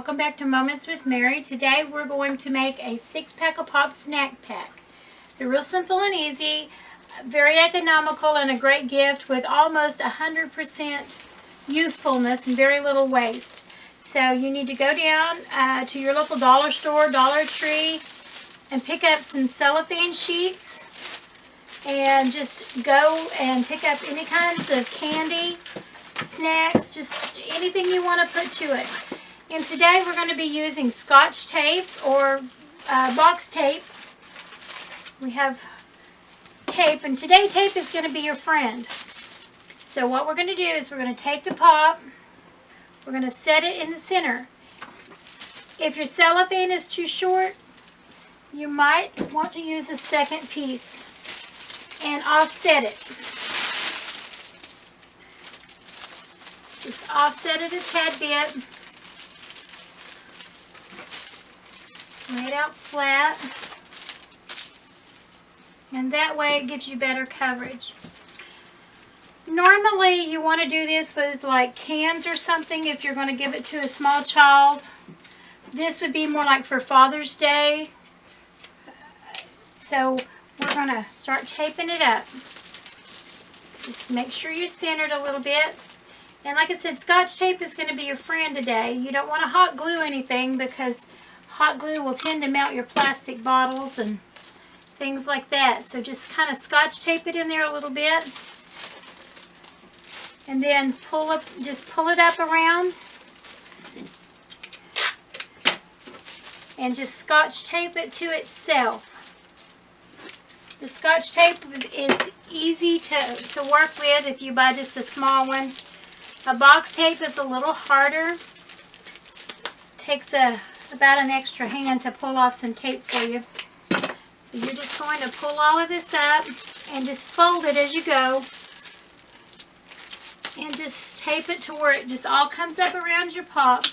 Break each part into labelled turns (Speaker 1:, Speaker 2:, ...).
Speaker 1: welcome back to Moments with Mary. Today we're going to make a 6-pack of Pop snack pack. They're real simple and easy, very economical, and a great gift with almost 100% usefulness and very little waste. So you need to go down to your local dollar store, Dollar Tree, and pick up some cellophane sheets and just go and pick up any kinds of candy, snacks, just anything you want to put to it. And today we're going to be using Scotch tape or box tape. We have tape, and today tape is going to be your friend. So what we're going to do is we're going to take the pop, we're going to set it in the center. If your cellophane is too short, you might want to use a second piece and offset it. Just offset it a tad bit. Lay it out flat. And that way it gives you better coverage. Normally you want to do this with like cans or something if you're going to give it to a small child. This would be more like for Father's Day. So we're going to start taping it up. Just make sure you're centered a little bit. And like I said, Scotch tape is going to be your friend today. You don't want to hot glue anything because hot glue will tend to melt your plastic bottles and things like that. So just kind of Scotch tape it in there a little bit. And then just pull it up around. And just Scotch tape it to itself. The Scotch tape is easy to work with if you buy just a small one. A box tape is a little harder. Takes about an extra hand to pull off some tape for you. So you're just going to pull all of this up and just fold it as you go. And just tape it to where it just all comes up around your pop.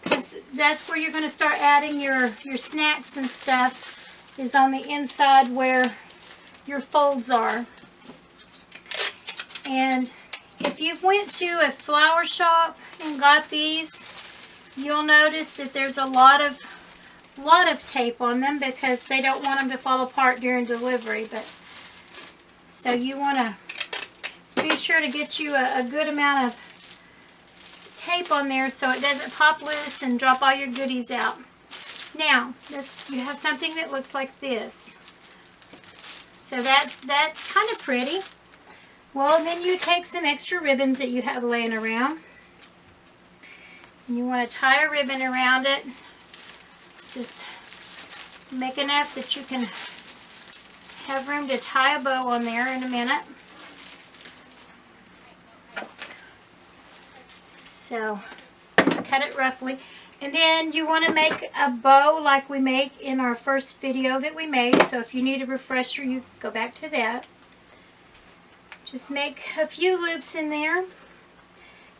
Speaker 1: Because that's where you're going to start adding your snacks and stuff, is on the inside where your folds are. And if you've went to a flower shop and got these, you'll notice that there's a lot of tape on them because they don't want them to fall apart during delivery. But so you want to be sure to get you a good amount of tape on there so it doesn't pop loose and drop all your goodies out. Now, you have something that looks like this. So that's kind of pretty. Well, then you take some extra ribbons that you have laying around. And you want to tie a ribbon around it. Just make enough that you can have room to tie a bow on there in a minute. So just cut it roughly. And then you want to make a bow like we make in our first video that we made. So if you need a refresher, you can go back to that. Just make a few loops in there.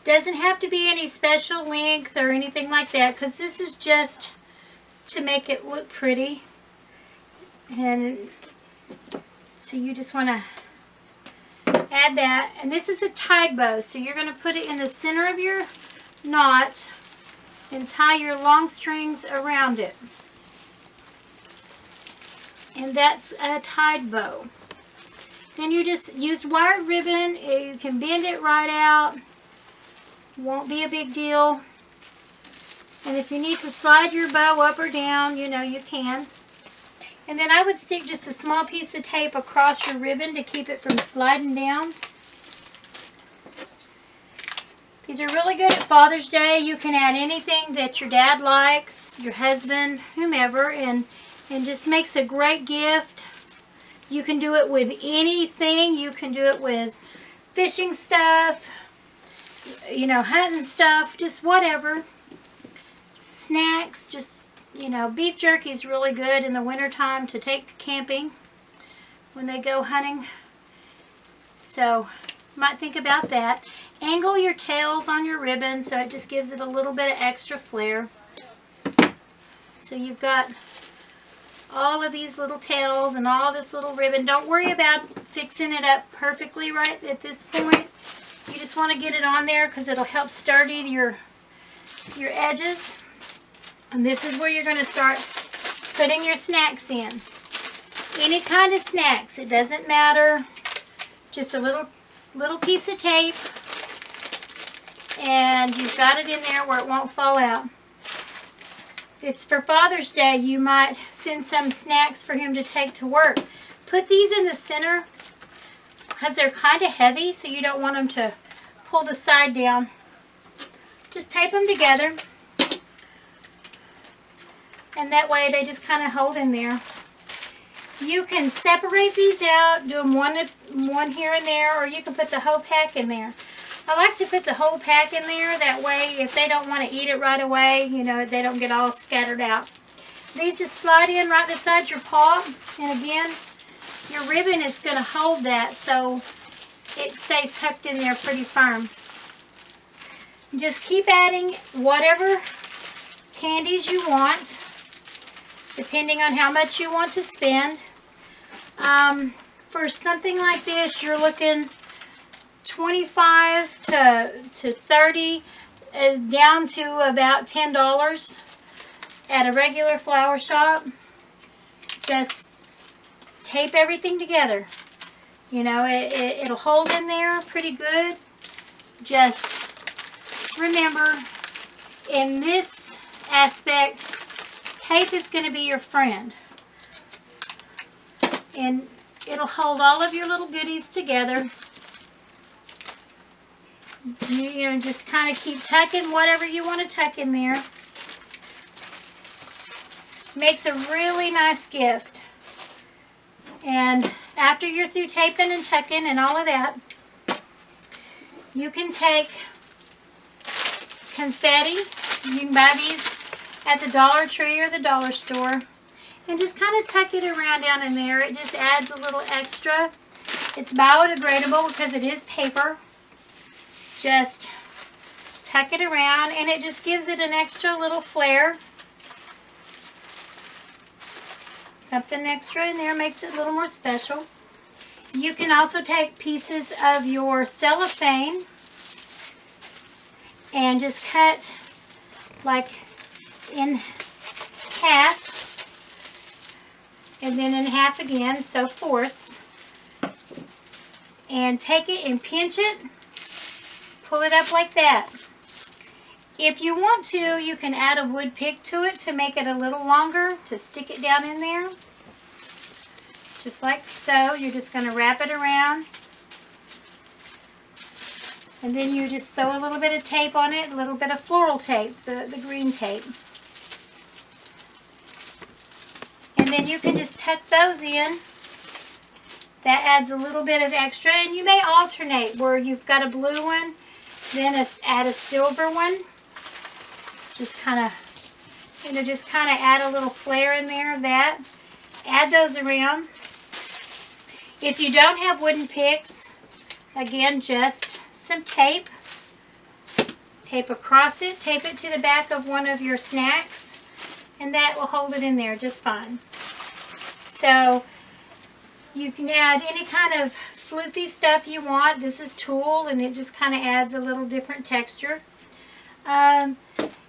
Speaker 1: Doesn't have to be any special length or anything like that, because this is just to make it look pretty. And so you just want to add that. And this is a tied bow, so you're going to put it in the center of your knot and tie your long strings around it. And that's a tied bow. Then you just use wired ribbon. You can bend it right out. Won't be a big deal. And if you need to slide your bow up or down, you know you can. And then I would stick just a small piece of tape across your ribbon to keep it from sliding down. These are really good at Father's Day. You can add anything that your dad likes, your husband, whomever, and just makes a great gift. You can do it with anything. You can do it with fishing stuff, you know, hunting stuff, just whatever. Snacks, just, you know, beef jerky is really good in the wintertime to take camping when they go hunting. So, might think about that. Angle your tails on your ribbon so it just gives it a little bit of extra flair. So you've got all of these little tails and all this little ribbon. Don't worry about fixing it up perfectly right at this point. You just want to get it on there because it'll help sturdy your edges. And this is where you're going to start putting your snacks in. Any kind of snacks, it doesn't matter. Just a little piece of tape, and you've got it in there where it won't fall out. If it's for Father's Day, you might send some snacks for him to take to work. Put these in the center because they're kind of heavy, so you don't want them to pull the side down. Just tape them together, and that way they just kind of hold in there. You can separate these out, do them one here and there, or you can put the whole pack in there. I like to put the whole pack in there. That way, if they don't want to eat it right away, you know, they don't get all scattered out. These just slide in right beside your paw. And again, your ribbon is going to hold that so it stays tucked in there pretty firm. Just keep adding whatever candies you want, depending on how much you want to spend. For something like this, you're looking 25 to 30, down to about $10 at a regular flower shop. Just tape everything together. You know, it'll hold in there pretty good. Just remember, in this aspect, tape is going to be your friend. And it'll hold all of your little goodies together. You know, just kind of keep tucking whatever you want to tuck in there. Makes a really nice gift. And after you're through taping and tucking and all of that, you can take confetti. You can buy these at the Dollar Tree or the dollar store, and just kind of tuck it around down in there. It just adds a little extra. It's biodegradable because it is paper. Just tuck it around, and it just gives it an extra little flair. Something extra in there makes it a little more special. You can also take pieces of your cellophane and just cut like in half, and then in half again, so fourths, and take it and pinch it, pull it up like that. If you want to, you can add a wood pick to it to make it a little longer, to stick it down in there. Just like so. You're just going to wrap it around. And then you just sew a little bit of tape on it, a little bit of floral tape, the green tape. And then you can just tuck those in. That adds a little bit of extra. And you may alternate where you've got a blue one, then add a silver one. Just kind of, you know, just kind of add a little flair in there of that. Add those around. If you don't have wooden picks, again, just some tape. Tape across it. Tape it to the back of one of your snacks, and that will hold it in there just fine. So you can add any kind of floofy stuff you want. This is tulle, and it just kind of adds a little different texture.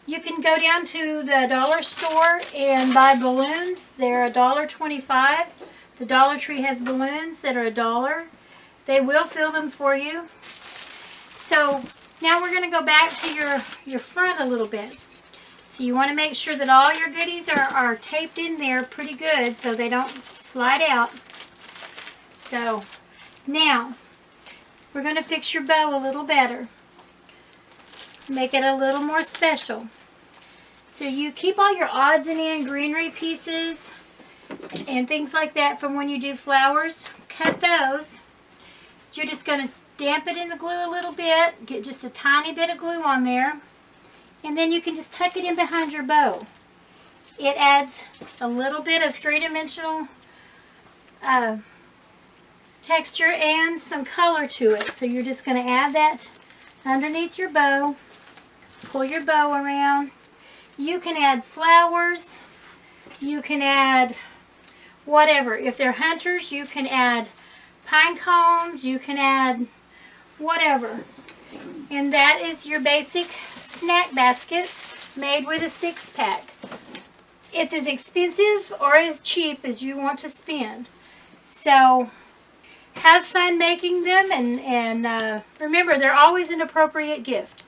Speaker 1: You can go down to the dollar store and buy balloons. They're $1.25. The Dollar Tree has balloons that are $1. They will fill them for you. So now we're going to go back to your front a little bit. So you want to make sure that all your goodies are taped in there pretty good so they don't slide out. So now we're going to fix your bow a little better. Make it a little more special. So you keep all your odds and ends, greenery pieces, and things like that from when you do flowers. Cut those. You're just going to damp it in the glue a little bit. Get just a tiny bit of glue on there. And then you can just tuck it in behind your bow. It adds a little bit of three-dimensional texture and some color to it. So you're just going to add that underneath your bow. Pull your bow around. You can add flowers. You can add whatever. If they're hunters, you can add pine cones. You can add whatever. And that is your basic snack basket. made with a 6-pack. It's as expensive or as cheap as you want to spend. So have fun making them, and remember, they're always an appropriate gift.